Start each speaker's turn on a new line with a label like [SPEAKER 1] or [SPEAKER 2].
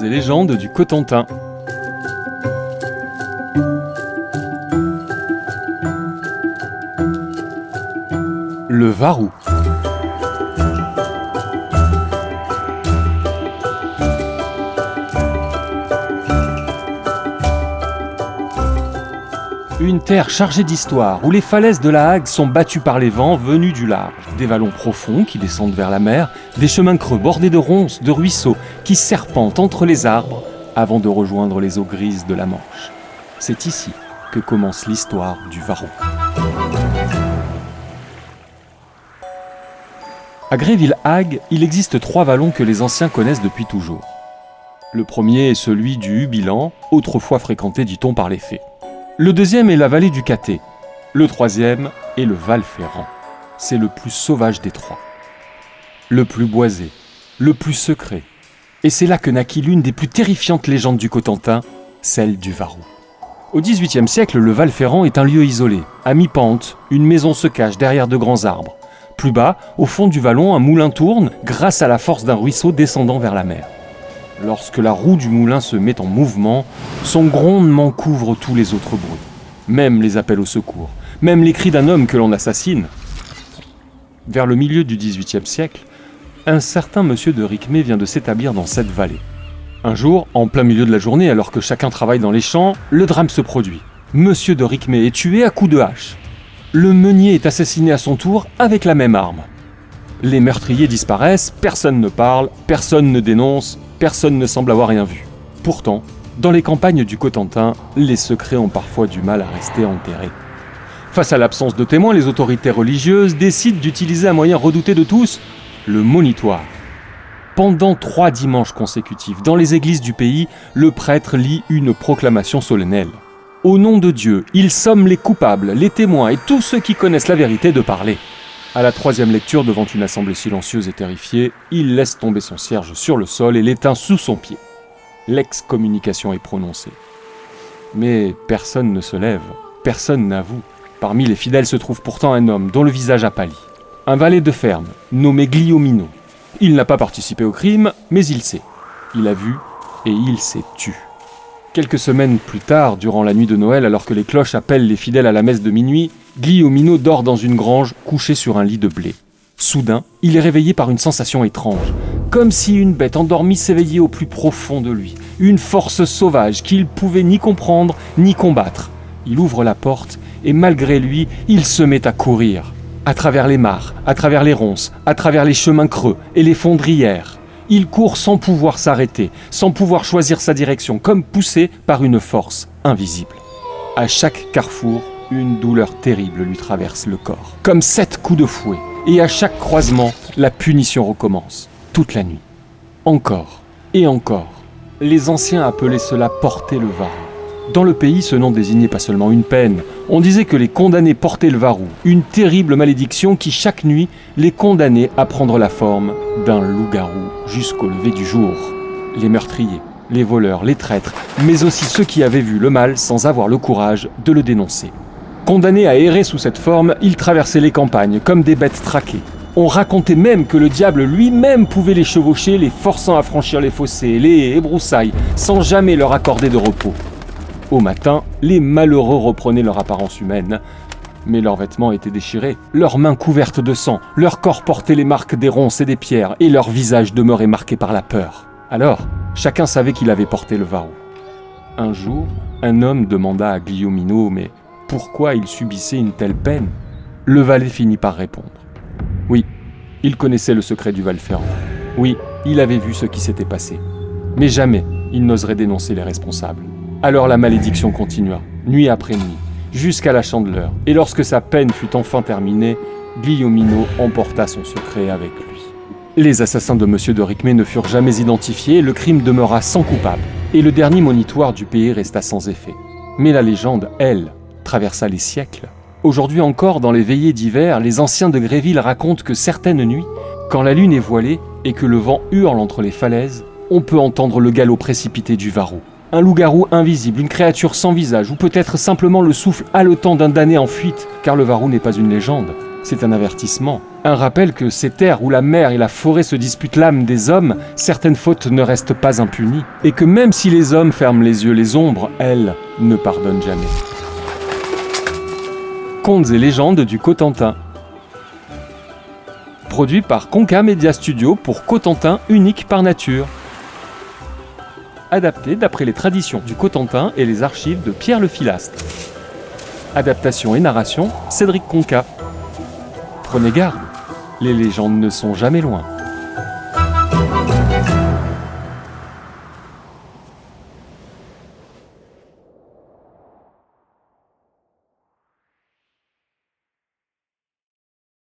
[SPEAKER 1] et légendes du Cotentin. Le Varou. Une terre chargée d'histoire, où les falaises de la Hague sont battues par les vents venus du large. Des vallons profonds qui descendent vers la mer, des chemins creux bordés de ronces, de ruisseaux, qui serpentent entre les arbres avant de rejoindre les eaux grises de la Manche. C'est ici que commence l'histoire du Varou. À Gréville-Hague, il existe 3 vallons que les anciens connaissent depuis toujours. Le premier est celui du Hubilan, autrefois fréquenté, dit-on, par les fées. Le deuxième est la vallée du Caté. Le troisième est le Val-Ferrand. C'est le plus sauvage des 3. Le plus boisé, le plus secret. Et c'est là que naquit l'une des plus terrifiantes légendes du Cotentin, celle du Varou. Au XVIIIe siècle, le Val-Ferrand est un lieu isolé. À mi-pente, une maison se cache derrière de grands arbres. Plus bas, au fond du vallon, un moulin tourne grâce à la force d'un ruisseau descendant vers la mer. Lorsque la roue du moulin se met en mouvement, son grondement couvre tous les autres bruits. Même les appels au secours, même les cris d'un homme que l'on assassine. Vers le milieu du XVIIIe siècle, un certain monsieur de Ricmay vient de s'établir dans cette vallée. Un jour, en plein milieu de la journée, alors que chacun travaille dans les champs, le drame se produit. Monsieur de Ricmay est tué à coups de hache. Le meunier est assassiné à son tour avec la même arme. Les meurtriers disparaissent, personne ne parle, personne ne dénonce, personne ne semble avoir rien vu. Pourtant, dans les campagnes du Cotentin, les secrets ont parfois du mal à rester enterrés. Face à l'absence de témoins, les autorités religieuses décident d'utiliser un moyen redouté de tous, le monitoire. Pendant 3 dimanches consécutifs, dans les églises du pays, le prêtre lit une proclamation solennelle. Au nom de Dieu, il somme les coupables, les témoins et tous ceux qui connaissent la vérité de parler. À la 3e lecture, devant une assemblée silencieuse et terrifiée, il laisse tomber son cierge sur le sol et l'éteint sous son pied. L'excommunication est prononcée. Mais personne ne se lève, personne n'avoue. Parmi les fidèles se trouve pourtant un homme dont le visage a pâli. Un valet de ferme, nommé Guillauminot. Il n'a pas participé au crime, mais il sait. Il a vu et il s'est tu. Quelques semaines plus tard, durant la nuit de Noël, alors que les cloches appellent les fidèles à la messe de minuit, Guillauminot dort dans une grange, couché sur un lit de blé. Soudain, il est réveillé par une sensation étrange, comme si une bête endormie s'éveillait au plus profond de lui, une force sauvage qu'il pouvait ni comprendre ni combattre. Il ouvre la porte et malgré lui, il se met à courir, à travers les mares, à travers les ronces, à travers les chemins creux et les fondrières. Il court sans pouvoir s'arrêter, sans pouvoir choisir sa direction, comme poussé par une force invisible. À chaque carrefour, une douleur terrible lui traverse le corps, comme 7 coups de fouet. Et à chaque croisement, la punition recommence, toute la nuit. Encore et encore. Les anciens appelaient cela porter le varou. Dans le pays, ce nom désignait pas seulement une peine. On disait que les condamnés portaient le varou, une terrible malédiction qui, chaque nuit, les condamnait à prendre la forme d'un loup-garou jusqu'au lever du jour. Les meurtriers, les voleurs, les traîtres, mais aussi ceux qui avaient vu le mal sans avoir le courage de le dénoncer. Condamnés à errer sous cette forme, ils traversaient les campagnes comme des bêtes traquées. On racontait même que le diable lui-même pouvait les chevaucher, les forçant à franchir les fossés, les haies et broussailles, sans jamais leur accorder de repos. Au matin, les malheureux reprenaient leur apparence humaine, mais leurs vêtements étaient déchirés, leurs mains couvertes de sang, leur corps portait les marques des ronces et des pierres, et leur visage demeurait marqué par la peur. Alors, chacun savait qu'il avait porté le varou. Un jour, un homme demanda à Guillauminot, mais pourquoi il subissait une telle peine ? Le valet finit par répondre. Oui, il connaissait le secret du Val-Ferrand. Oui, il avait vu ce qui s'était passé. Mais jamais il n'oserait dénoncer les responsables. Alors la malédiction continua, nuit après nuit, jusqu'à la Chandeleur. Et lorsque sa peine fut enfin terminée, Guillauminot emporta son secret avec lui. Les assassins de Monsieur de Ricmay ne furent jamais identifiés, le crime demeura sans coupable. Et le dernier monitoire du pays resta sans effet. Mais la légende, elle, traversa les siècles. Aujourd'hui encore, dans les veillées d'hiver, les anciens de Gréville racontent que certaines nuits, quand la lune est voilée et que le vent hurle entre les falaises, on peut entendre le galop précipité du varou. Un loup-garou invisible, une créature sans visage, ou peut-être simplement le souffle haletant d'un damné en fuite, car le varou n'est pas une légende. C'est un avertissement, un rappel que ces terres où la mer et la forêt se disputent l'âme des hommes, certaines fautes ne restent pas impunies, et que même si les hommes ferment les yeux, les ombres, elles, ne pardonnent jamais. Contes et légendes du Cotentin. Produit par Conca Media Studio pour Cotentin unique par nature. Adapté d'après les traditions du Cotentin et les archives de Pierre le Philastre. Adaptation et narration, Cédric Conca. Prenez garde, les légendes ne sont jamais loin.